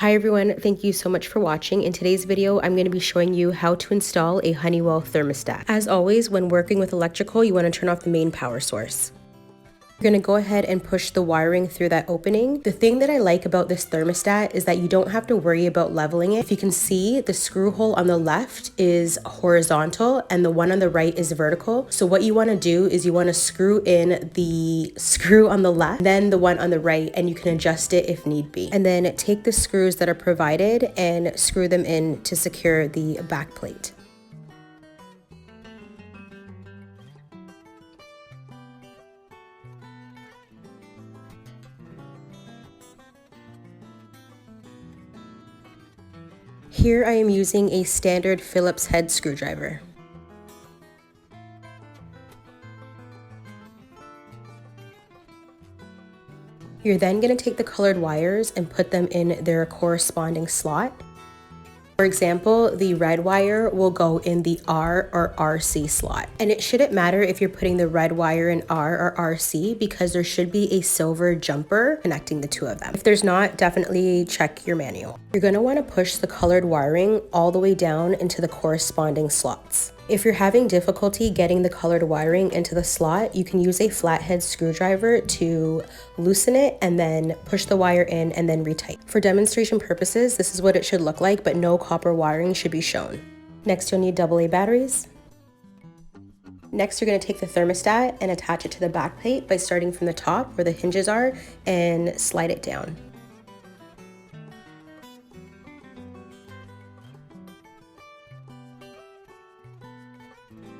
Hi everyone, thank you so much for watching. In today's video, I'm going to be showing you how to install a Honeywell thermostat. As always, when working with electrical, you want to turn off the main power source. You're going to go ahead and push the wiring through that opening. The thing that I like about this thermostat is that you don't have to worry about leveling it. If you can see, the screw hole on the left is horizontal and the one on the right is vertical. So what you want to do is you want to screw in the screw on the left, then the one on the right, and you can adjust it if need be. And then take the screws that are provided and screw them in to secure the back plate. Here I am using a standard Phillips head screwdriver. You're then going to take the colored wires and put them in their corresponding slot. For example, the red wire will go in the R or RC slot. And it shouldn't matter if you're putting the red wire in R or RC because there should be a silver jumper connecting the two of them. If there's not, definitely check your manual. You're going to want to push the colored wiring all the way down into the corresponding slots. If you're having difficulty getting the colored wiring into the slot, you can use a flathead screwdriver to loosen it and then push the wire in and then retighten. For demonstration purposes, this is what it should look like, but no copper wiring should be shown. Next, you'll need AA batteries. Next, you're going to take the thermostat and attach it to the back plate by starting from the top where the hinges are and slide it down.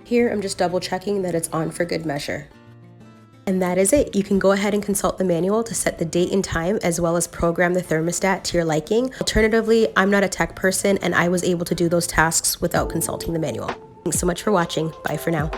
Here, I'm just double checking that it's on for good measure. And that is it. You can go ahead and consult the manual to set the date and time as well as program the thermostat to your liking. Alternatively, I'm not a tech person and I was able to do those tasks without consulting the manual. Thanks so much for watching. Bye for now.